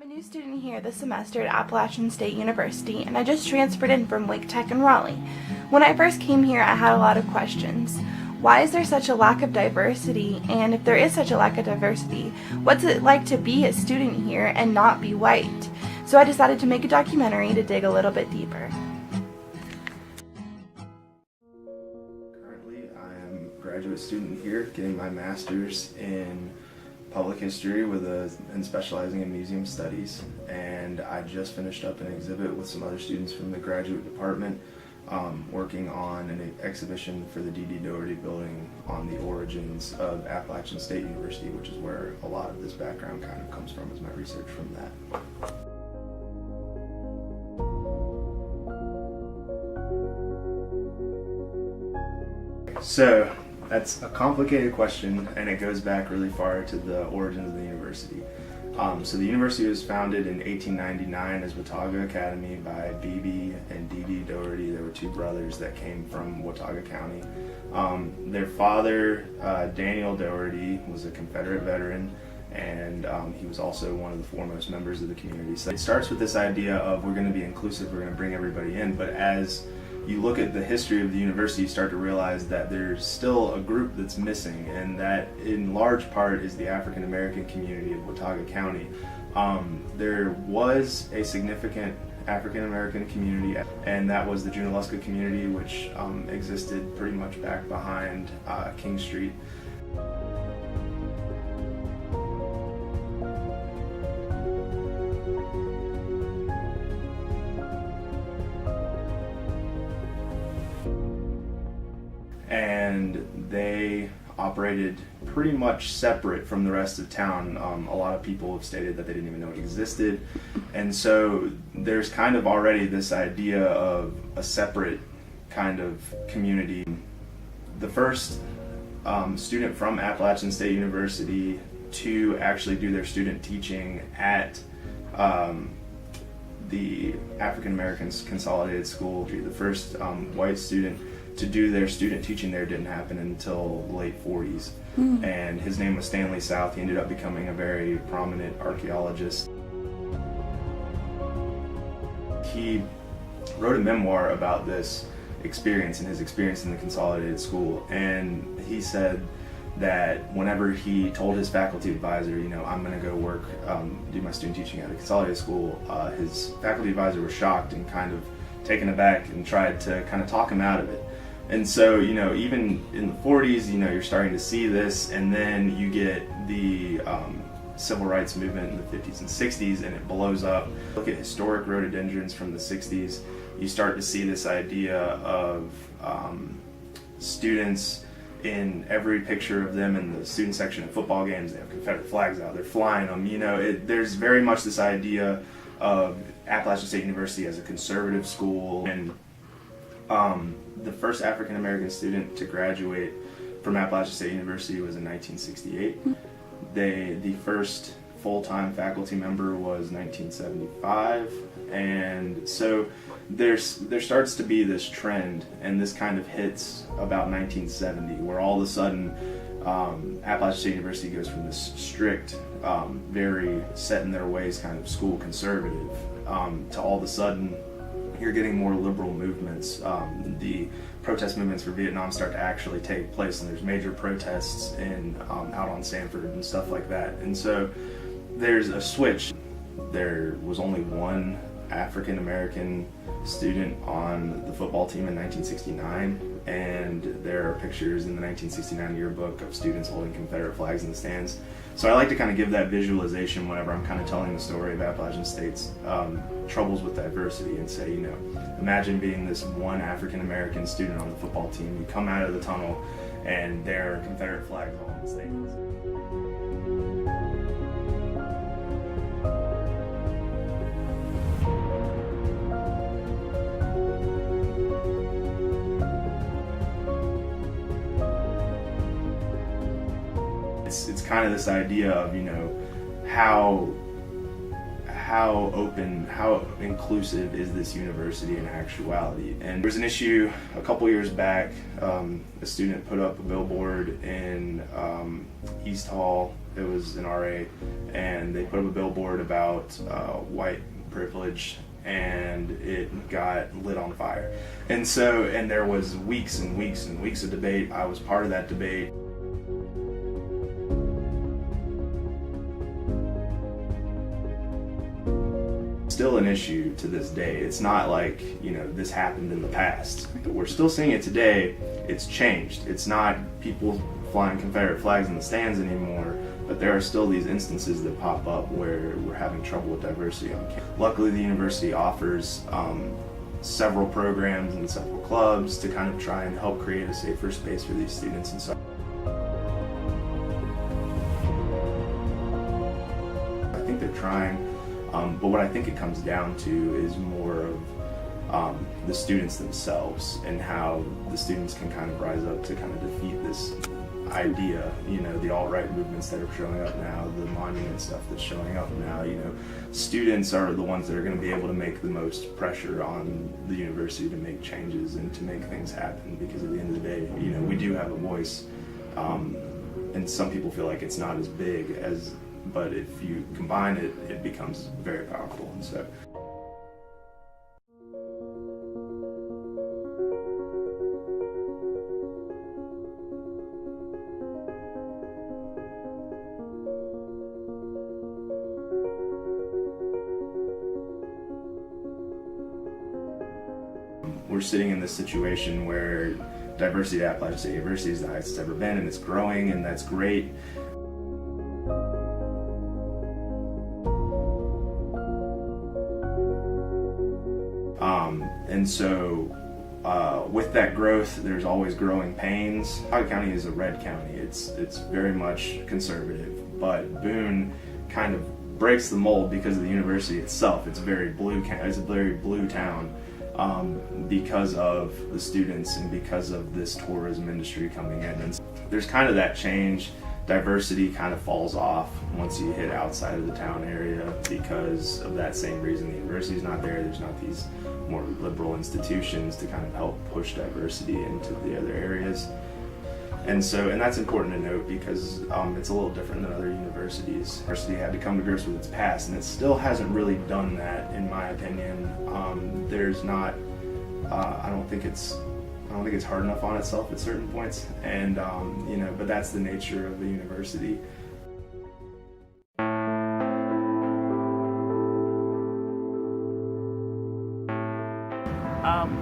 a new student here this semester at Appalachian State University, and I just transferred in from Wake Tech in Raleigh. When I first came here, I had a lot of questions. Why is there such a lack of diversity? And if there is such a lack of diversity, what's it like to be a student here and not be white? So I decided to make a documentary to dig a little bit deeper. Currently, I am a graduate student here getting my master's in public history and specializing in museum studies, and I just finished up an exhibit with some other students from the graduate department working on an exhibition for the D.D. Doherty building on the origins of Appalachian State University, which is where a lot of this background kind of comes from, is my research from that. So that's a complicated question, and it goes back really far to the origins of the university. So the university was founded in 1899 as Watauga Academy by B.B. and D.D. Doherty. They were two brothers that came from Watauga County. Their father, Daniel Doherty, was a Confederate veteran, and he was also one of the foremost members of the community. So it starts with this idea of we're going to be inclusive, we're going to bring everybody in, but as you look at the history of the university, you start to realize that there's still a group that's missing, and that in large part is the African American community of Watauga County. There was a significant African American community, and that was the Junaluska community, which existed pretty much back behind King Street. And they operated pretty much separate from the rest of town. A lot of people have stated that they didn't even know it existed, and so there's kind of already this idea of a separate kind of community. The first student from Appalachian State University to actually do their student teaching at the African Americans Consolidated School, the first white student to do their student teaching there didn't happen until the late 40s. And his name was Stanley South. He ended up becoming a very prominent archaeologist. He wrote a memoir about this experience and his experience in the Consolidated School, and he said that whenever he told his faculty advisor, you know, I'm going to go work, do my student teaching at a Consolidated School, his faculty advisor was shocked and kind of taken aback and tried to kind of talk him out of it. And so, you know, even in the 40s, you know, you're starting to see this, and then you get the civil rights movement in the 50s and 60s, and it blows up. Look at historic rhododendrons from the 60s. You start to see this idea of students in every picture of them in the student section at football games. They have Confederate flags out, they're flying them. You know, there's very much this idea of Appalachian State University as a conservative school. And the first African American student to graduate from Appalachian State University was in 1968. The first full-time faculty member was 1975, and so there starts to be this trend, and this kind of hits about 1970, where all of a sudden Appalachian State University goes from this strict, very set in their ways kind of school conservative, to all of a sudden you're getting more liberal movements. The protest movements for Vietnam start to actually take place, and there's major protests out on Sanford and stuff like that. And so there's a switch. There was only one African American student on the football team in 1969, and there are pictures in the 1969 yearbook of students holding Confederate flags in the stands. So I like to kind of give that visualization whenever I'm kind of telling the story of Appalachian State's troubles with diversity, and say, you know, imagine being this one African American student on the football team. You come out of the tunnel and there are Confederate flags all in the stands. It's kind of this idea of, you know, how how open, how inclusive is this university in actuality. And there was an issue a couple years back. A student put up a billboard in East Hall. It was an RA, and they put up a billboard about white privilege, and it got lit on fire. And there was weeks and weeks and weeks of debate. I was part of that debate. Still an issue to this day. It's not like, this happened in the past. We're still seeing it today. It's changed. It's not people flying Confederate flags in the stands anymore, but there are still these instances that pop up where we're having trouble with diversity on campus. Luckily, the university offers several programs and several clubs to kind of try and help create a safer space for these students. And so I think they're trying. But what I think it comes down to is more of the students themselves, and how the students can kind of rise up to kind of defeat this idea, the alt-right movements that are showing up now, the monument stuff that's showing up now. Students are the ones that are going to be able to make the most pressure on the university to make changes and to make things happen, because at the end of the day, we do have a voice, and some people feel like it's not as big as, but if you combine it, it becomes very powerful. And so we're sitting in this situation where diversity at Appalachian State University is the highest it's ever been, and it's growing, and that's great. And so with that growth, there's always growing pains. Howard County is a red county. It's very much conservative, but Boone kind of breaks the mold because of the university itself. It's a very blue town because of the students and because of this tourism industry coming in. And there's kind of that change. Diversity kind of falls off once you hit outside of the town area because of that same reason. The university's not there. There's not these more liberal institutions to kind of help push diversity into the other areas. And that's important to note, because it's a little different than other universities. The university had to come to grips with its past, and it still hasn't really done that, in my opinion. There's not, I don't think it's hard enough on itself at certain points, and but that's the nature of the university.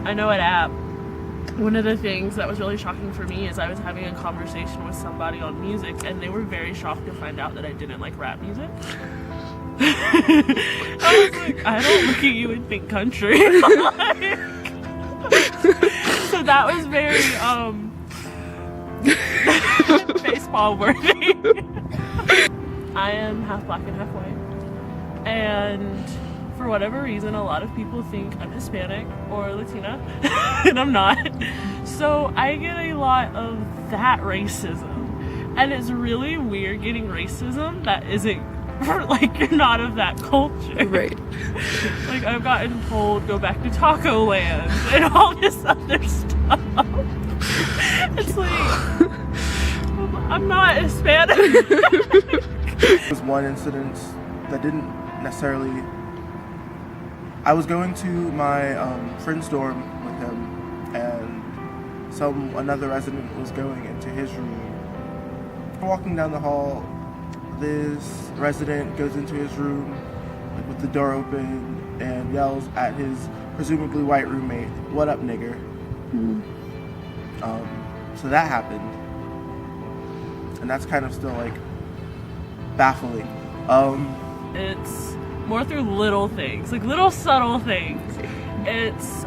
I know at App, one of the things that was really shocking for me is I was having a conversation with somebody on music, and they were very shocked to find out that I didn't like rap music. I was like, I don't look at you and think country. So that was very baseball worthy. I am half black and half white, and for whatever reason a lot of people think I'm Hispanic or Latina, and I'm not. So I get a lot of that racism, and it's really weird getting racism that isn't like you're not of that culture. Right. Like I've gotten told go back to Taco Land and all this other stuff. It's like I'm not Hispanic. There was one incident that didn't necessarily. I was going to my friend's dorm with him, and another resident was going into his room. Walking down the hall, this resident goes into his room with the door open and yells at his presumably white roommate, "What up, nigger?" So that happened, and that's kind of still like baffling. It's more through little things, like little subtle things. It's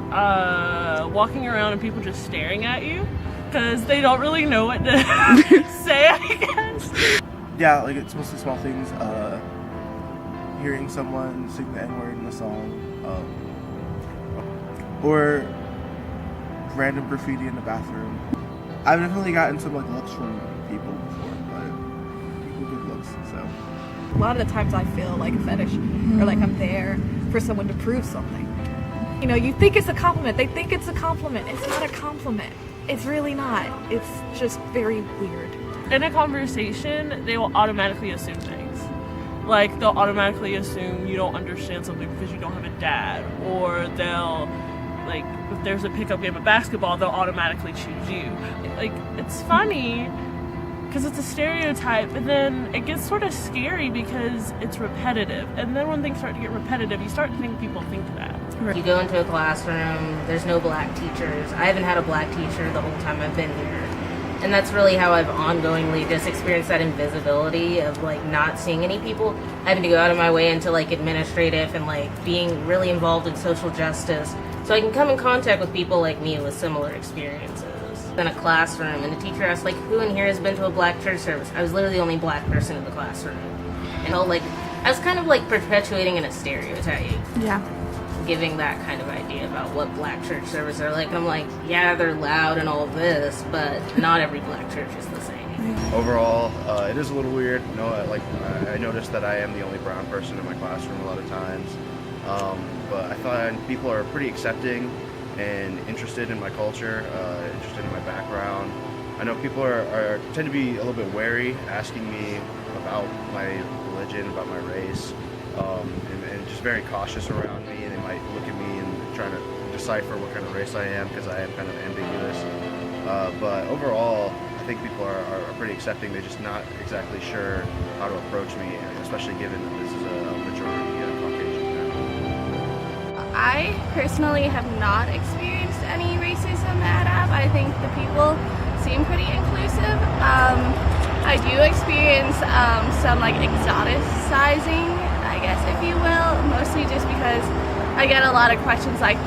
walking around and people just staring at you because they don't really know what to say, I guess. Yeah, like it's mostly small things. Hearing someone sing the N-word in a song, or random graffiti in the bathroom. I've definitely gotten some like looks from people before, but people good looks, so. a lot of the times I feel like a fetish, or like I'm there for someone to prove something. You know, you think it's a compliment. They think it's a compliment. It's not a compliment. It's really not. It's just very weird. In a conversation, they will automatically assume things. Like, they'll automatically assume you don't understand something because you don't have a dad. Or they'll, like, if there's a pickup game of basketball, they'll automatically choose you. Like, it's funny because it's a stereotype, but then it gets sort of scary because it's repetitive. And then when things start to get repetitive, you start to think people think that. You go into a classroom, there's no black teachers. I haven't had a black teacher the whole time I've been here. And that's really how I've ongoingly just experienced that invisibility of like not seeing any people, having to go out of my way into like administrative and like being really involved in social justice so I can come in contact with people like me with similar experiences. In a classroom, and the teacher asked like, who in here has been to a black church service? I was literally the only black person in the classroom. And like, I was kind of like perpetuating in a stereotype. Yeah. Giving that kind of idea about what black church services are like. And I'm like, yeah, they're loud and all of this, but not every black church is the same. Overall, it is a little weird. You know, I noticed that I am the only brown person in my classroom a lot of times. But I find people are pretty accepting and interested in my culture, interested in my background. I know people tend to be a little bit wary, asking me about my religion, about my race, and just very cautious around me. And they might look at me and trying to decipher what kind of race I am because I am kind of ambiguous. But overall, I think people are pretty accepting. They're just not exactly sure how to approach me, especially given that this is a majority Caucasian family. I personally have not experienced any racism at App. I think the people seem pretty inclusive. I do experience some like exoticizing, I guess if you will, mostly just because I get a lot of questions like,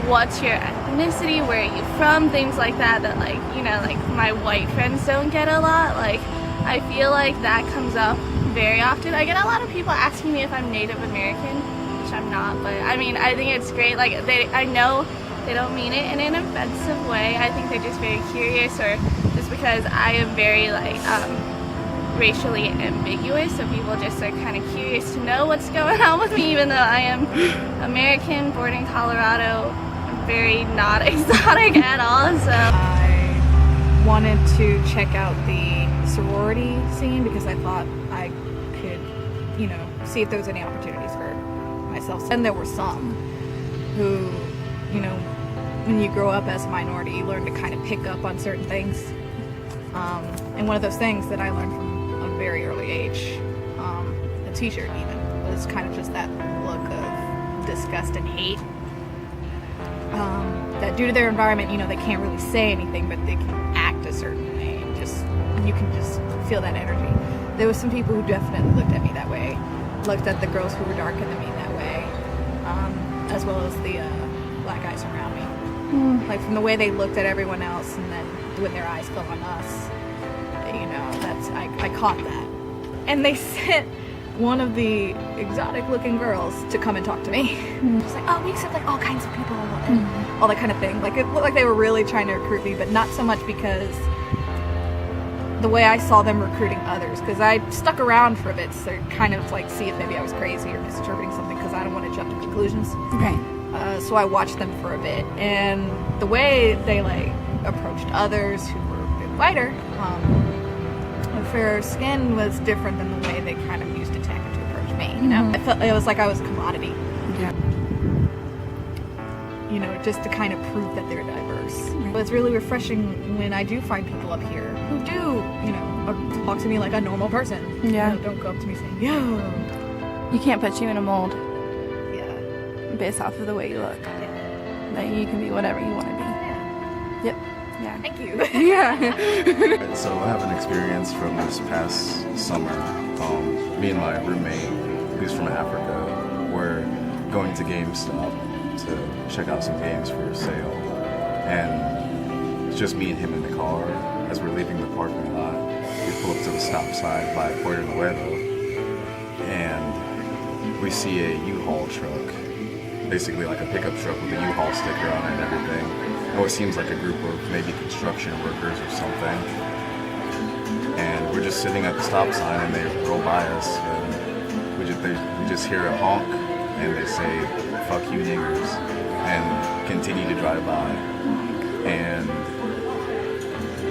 what's your ethnicity, where are you from, things like that like, you know, like my white friends don't get a lot. Like, I feel like that comes up very often. I get a lot of people asking me if I'm Native American, which I'm not, but I mean, I think it's great. Like, I know they don't mean it in an offensive way. I think they're just very curious, or just because I am very like racially ambiguous, so people just are kind of curious to know what's going on with me, even though I am American, born in Colorado. I'm very not exotic at all. So I wanted to check out the sorority scene because I thought I could, you know, see if there was any opportunities for myself. And there were some who, you know, when you grow up as a minority, you learn to kind of pick up on certain things. And one of those things that I learned from a very early age, a t-shirt even, was kind of just that look of disgust and hate. That due to their environment, you know, they can't really say anything, but they can act a certain way, and you can just feel that energy. There was some people who definitely looked at me that way, looked at the girls who were darker than me that way, as well as the black guys around me. Like, from the way they looked at everyone else, and then when their eyes fell on us, you know, I caught that. And they sent one of the exotic looking girls to come and talk to me. She's like, oh, we accept like all kinds of people and all that kind of thing. Like, it looked like they were really trying to recruit me, but not so much because the way I saw them recruiting others, because I stuck around for a bit to kind of like see if maybe I was crazy or misinterpreting something, because I don't want to jump to conclusions. Okay. So I watched them for a bit, and the way they like approached others who were a bit lighter, fair skin, was different than the way they kind of used attacker to approach me. You know, I felt it was like I was a commodity. Yeah. You know, just to kind of prove that they're diverse. But it's really refreshing when I do find people up here who do, you know, talk to me like a normal person. Yeah. You know, don't go up to me saying, yo. You can't put you in a mold Yeah. based off of the way you look. Like, you can be whatever you want to be. Yep. Yeah. Thank you. Yeah. So I have an experience from this past summer. Me and my roommate, who's from Africa, were going to GameStop to check out some games for sale. And it's just me and him in the car. As we're leaving the parking lot, we pull up to the stop sign by Puerto Nuevo, and we see a U-Haul truck, basically like a pickup truck with a U-Haul sticker on it and everything. And what seems like a group of maybe construction workers or something. And we're just sitting at the stop sign, and they roll by us, and they just hear a honk and they say, "Fuck you niggers," and continue to drive by. And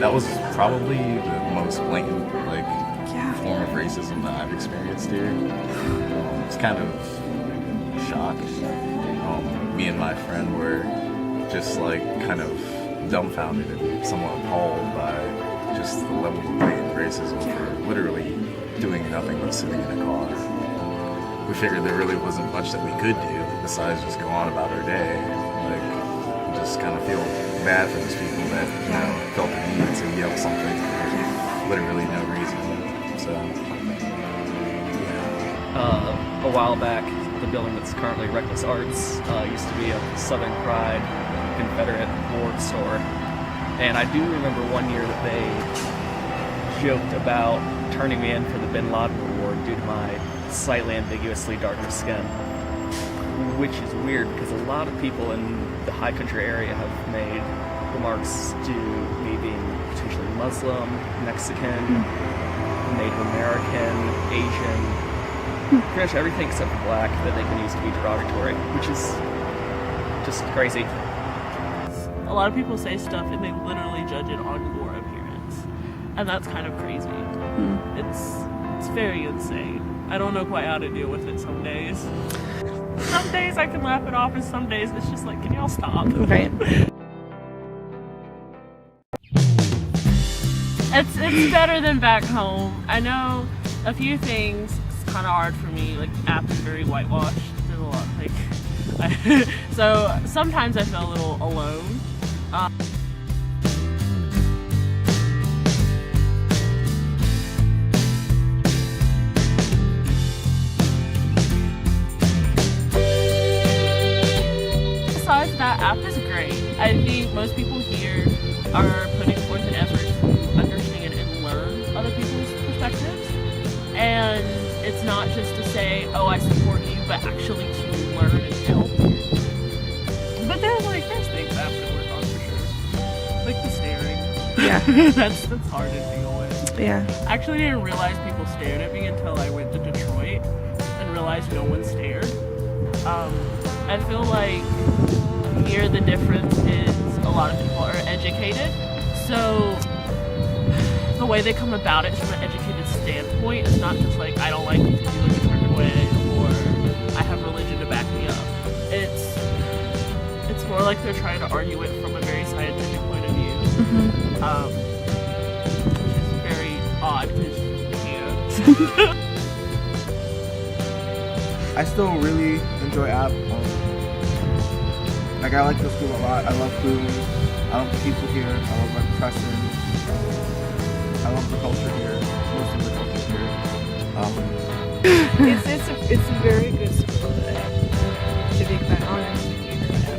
that was probably the most blatant form of racism that I've experienced here. It's kind of shocked. Me and my friend were just kind of dumbfounded and somewhat appalled by just the level of blatant racism for literally doing nothing but sitting in a car. We figured there really wasn't much that we could do besides just go on about our day. Just kind of feel bad for those people that felt the need to yell something for literally no reason. So, a while back, the building that's currently Reckless Arts used to be a Southern Pride Confederate War store. And I do remember one year that they joked about turning me in for the Bin Laden Award due to my slightly ambiguously darker skin. Which is weird because a lot of people in the high country area have made remarks to me being potentially Muslim, Mexican, Native American, Asian, pretty much everything except for black that they can use to be derogatory, which is just crazy. A lot of people say stuff and they literally judge it on your appearance, and that's kind of crazy. It's very insane. I don't know quite how to deal with it some days. Some days I can laugh it off, and some days it's just like, can y'all stop? Right. It's better than back home. I know a few things. It's kind of hard for me. App is very whitewashed. There's a lot so sometimes I feel a little alone. Besides that, app is great. I think most people here are putting forth an effort to understand and learn other people's perspectives. And it's not just to say, oh, I support you, but actually to learn and help. But there's things I have to work on for sure. Like the staring. Yeah. that's hard to deal with. Yeah. I actually didn't realize people stared at me until I went to Detroit and realized no one stared. I feel like here the difference is a lot of people are educated, so the way they come about it is from an educated standpoint. It's not just like, I don't like you because you look a certain way, or I have religion to back me up. It's more like they're trying to argue it from a very scientific point of view, which is very odd because you can't. I still really enjoy app. I like the school a lot. I love food. I love the people here. I love my professors. I love the culture here. Most of the culture here. It's a very good school. To be quite honest with you,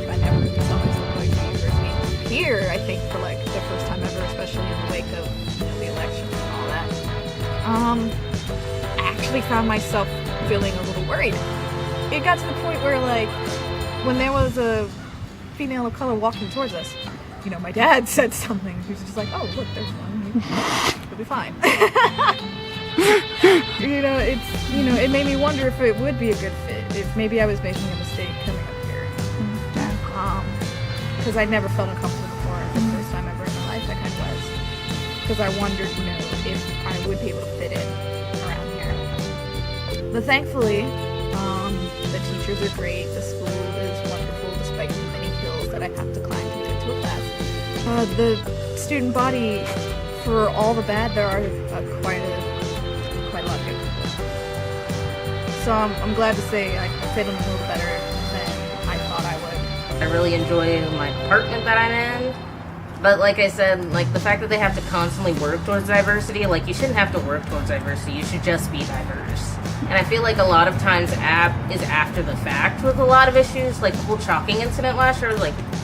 I never really saw myself going to university. Here, I think for the first time ever, especially in the wake of the elections and all that, I actually found myself feeling a little worried. It got to the point where when there was a female of color walking towards us, my dad said something. He was just like, "Oh, look, there's one. It'll be fine." It made me wonder if it would be a good fit. If maybe I was making a mistake coming up here. Because I'd never felt uncomfortable before. The first time ever in my life, I kind of was. Because I wondered, if I would be able to fit in around here. But thankfully, the teachers are great. The school is wonderful, despite the many hills that I have to climb to get to a class. The student body, for all the bad, there are quite a lot of good people. So I'm glad to say I fit in a little better than I thought I would. I really enjoy my department that I'm in. But like I said, the fact that they have to constantly work towards diversity, you shouldn't have to work towards diversity. You should just be diverse. And I feel like a lot of times app is after the fact with a lot of issues. The whole chalking incident last year,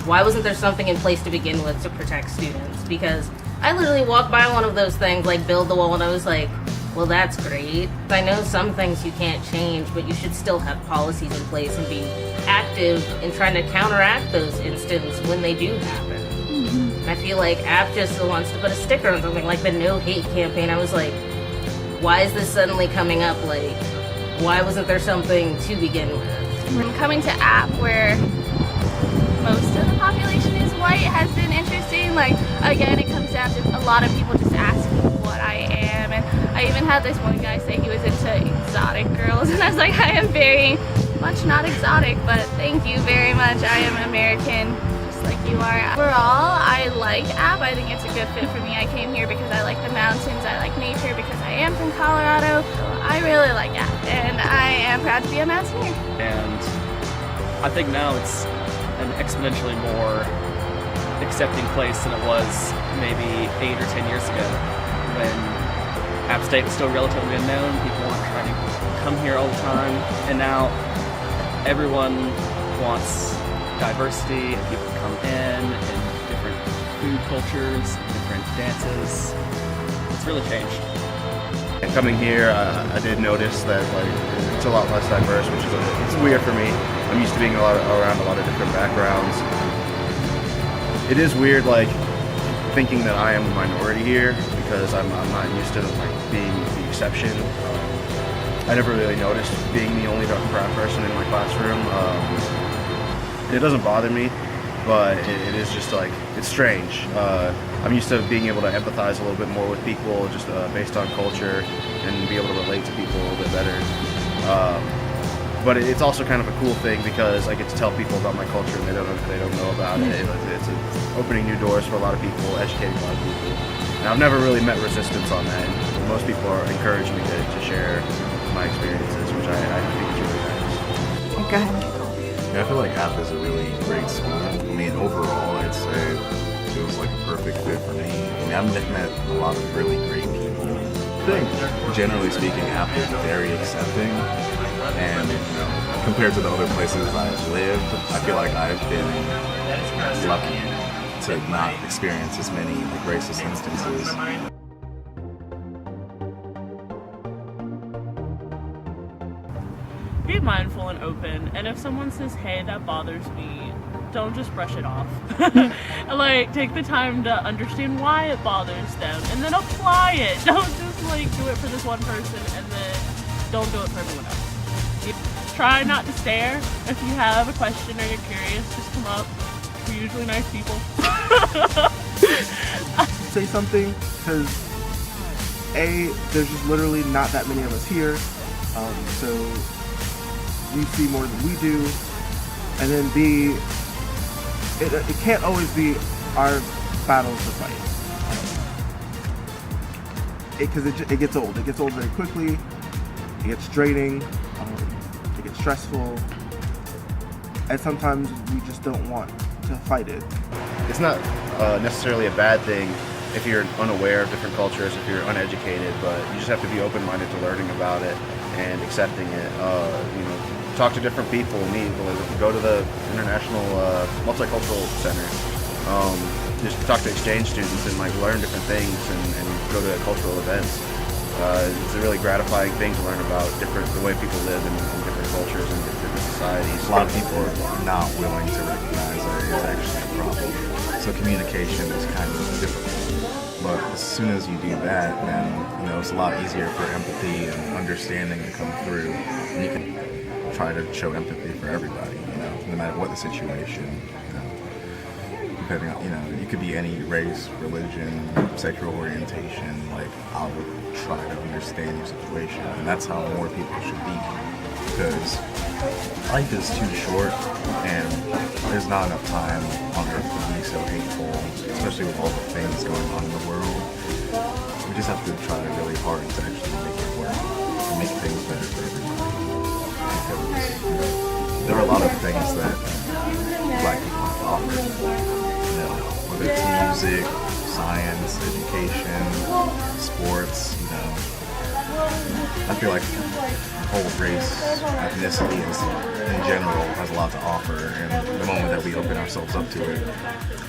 why wasn't there something in place to begin with to protect students? Because I literally walked by one of those things, build the wall, and I was like, well, that's great. I know some things you can't change, but you should still have policies in place and be active in trying to counteract those incidents when they do happen. And I feel like app just wants to put a sticker on something like the No Hate campaign. I was like, why is this suddenly coming up why wasn't there something to begin with? Coming to App where most of the population is white has been interesting. Like, again, it comes down to a lot of people just asking what I am, and I even had this one guy say he was into exotic girls, and I was like, I am very much not exotic, but thank you very much. I am American, just like you are. Overall, I like App. I think it's a good fit for me. I came here because I like the mountains, I like nature, because I am from Colorado. So I really like App, and I am proud to be a Mountaineer. And I think now it's an exponentially more accepting place than it was maybe 8 or 10 years ago, when App State was still relatively unknown. People weren't trying to come here all the time, and now everyone wants diversity, and people come in different food cultures, different dances. It's really changed. And coming here, I did notice that like it's a lot less diverse, which is it's weird for me. I'm used to being around a lot of different backgrounds. It is weird, like thinking that I am a minority here, because I'm not used to like being the exception. I never really noticed being the only brown person in my classroom. It doesn't bother me, but it is just like, it's strange. I'm used to being able to empathize a little bit more with people, just based on culture, and be able to relate to people a little bit better. But it's also kind of a cool thing, because I get to tell people about my culture and they don't know about it. It's opening new doors for a lot of people, educating a lot of people. And I've never really met resistance on that. And most people are encouraging me to share my experiences, which I think is really nice. Go ahead. Yeah, I feel like App is a really great school. I mean, overall, I'd say it was like a perfect fit for me. I mean, I've met a lot of really great people. Generally speaking, App is very accepting, and compared to the other places I've lived, I feel like I've been lucky to not experience as many like racist instances. Be mindful and open, and if someone says, hey, that bothers me, don't just brush it off. Like, take the time to understand why it bothers them, and then apply it. Don't just like do it for this one person and then don't do it for everyone else. Try not to stare. If you have a question or you're curious, just come up. We're usually nice people. Say something, because A, there's just literally not that many of us here, so you see more than we do, and then B, it can't always be our battles to fight, because it gets old. It gets old very quickly. It gets draining. It gets stressful, and sometimes we just don't want to fight it. It's not necessarily a bad thing if you're unaware of different cultures, if you're uneducated, but you just have to be open-minded to learning about it and accepting it. Talk to different people, go to the International Multicultural Center. Just talk to exchange students and like learn different things and go to cultural events. It's a really gratifying thing to learn about the way people live in different cultures and different societies. A lot of people are not willing to recognize that it is actually a problem. So communication is kind of difficult. But as soon as you do that, then it's a lot easier for empathy and understanding to come through. And you can try to show empathy for everybody, no matter what the situation. Depending on, you could be any race, religion, sexual orientation. Like, I would try to understand your situation, and that's how more people should be. Because life is too short, and there's not enough time on earth to be so hateful, especially with all the things going on in the world. We just have to try really hard to actually make it work and make things better for everybody. Because there are a lot of things that Black people have to offer. Whether it's music, science, education, sports, I feel like the whole race, ethnicity in general has a lot to offer, and the moment that we open ourselves up to it,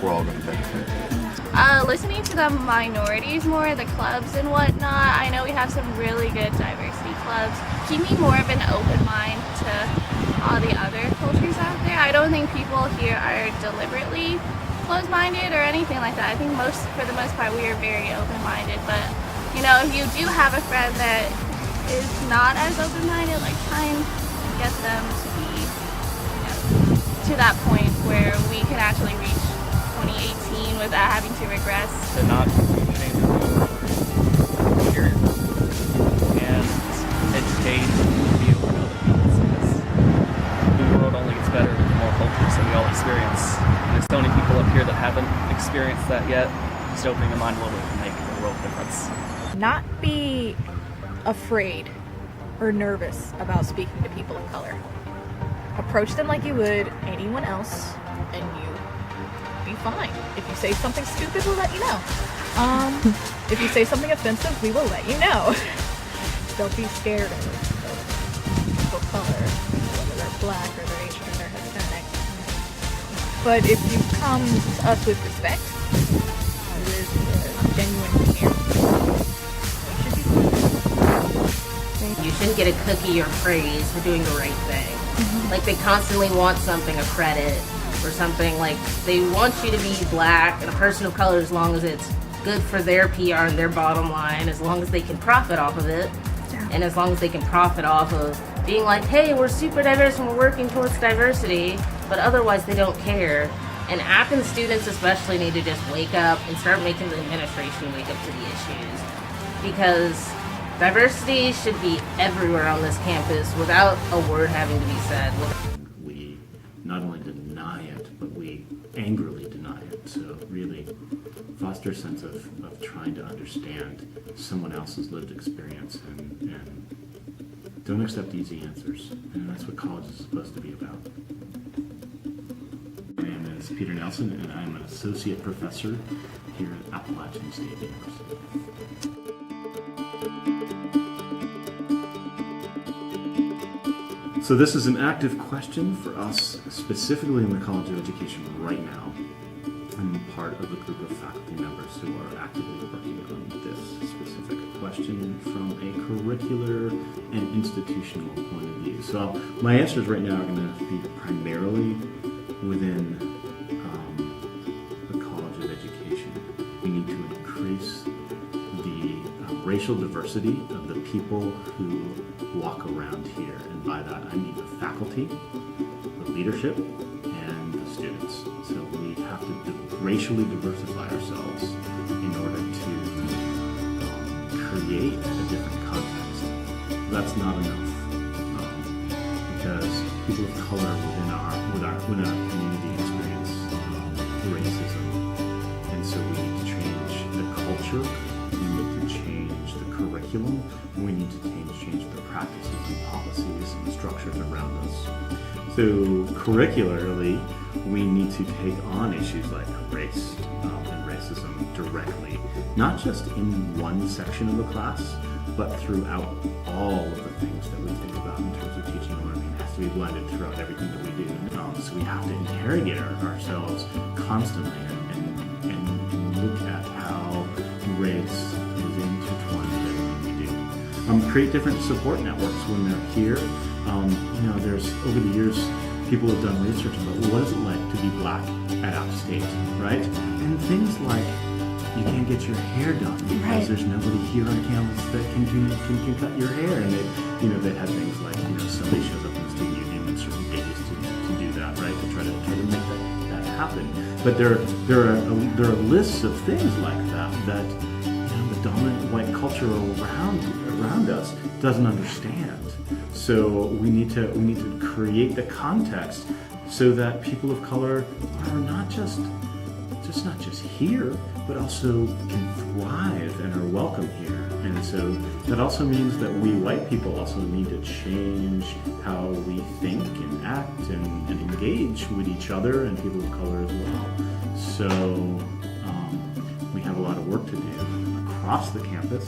we're all going to benefit. Listening to the minorities more, the clubs and whatnot, I know we have some really good diversity clubs. Keeping more of an open mind to all the other cultures out there. I don't think people here are deliberately closed-minded or anything like that. I think for the most part, we are very open-minded. But if you do have a friend that is not as open-minded, like trying to get them to be, to that point where we can actually reach 2018 without having to regress. To not change the period and educate and be open to other people's, because the world only gets better with the more cultures that we all experience. And there's so many people up here that haven't experienced that yet. Just opening their mind a little bit can make a world difference. Not be afraid or nervous about speaking to people of color. Approach them like you would anyone else, and you'll be fine. If you say something stupid, we'll let you know. If you say something offensive, we will let you know. Don't be scared of people of color, whether they're black or they're Asian or they're Hispanic. But if you come to us with respect, with genuine care, You shouldn't get a cookie or praise for doing the right thing. Like they constantly want something, a credit or something. Like they want you to be black and a person of color as long as it's good for their PR and their bottom line, as long as they can profit off of it. Yeah. And as long as they can profit off of being like, hey, we're super diverse and we're working towards diversity, but otherwise they don't care. And Athens students especially need to just wake up and start making the administration wake up to the issues. Because diversity should be everywhere on this campus without a word having to be said. We not only deny it, but we angrily deny it. So really foster a sense of trying to understand someone else's lived experience and don't accept easy answers. And that's what college is supposed to be about. My name is Peter Nelson, and I'm an associate professor here at Appalachian State University. So this is an active question for us, specifically in the College of Education right now. I'm part of a group of faculty members who are actively working on this specific question from a curricular and institutional point of view. So my answers right now are going to be primarily within the College of Education. We need to increase the racial diversity of the people who walk around here. And by that I mean the faculty, the leadership, and the students. So we have to racially diversify ourselves in order to create a different context. That's not enough because people of color within our community experience racism, and so we need to change the culture. We need to change the curriculum. We need to change the practices and policies and structures around us. So curricularly, we need to take on issues like race and racism directly, not just in one section of the class, but throughout all of the things that we think about in terms of teaching and learning. It has to be blended throughout everything that we do. So we have to interrogate ourselves constantly and look at how race is intertwined with everything we do. Create different support networks when they're here. There's over the years, people have done research about what is it like to be black at App State, right? And things like you can't get your hair done because there's nobody here on campus that can cut your hair, and they had things like somebody shows up in the student union on certain days to do that, right? To try to make that happen. But there are lists of things like that the dominant white culture around us doesn't understand. So we need to create the context so that people of color are not just here, but also can thrive and are welcome here. And so that also means that we white people also need to change how we think and act and engage with each other and people of color as well. So we have a lot of work to do across the campus.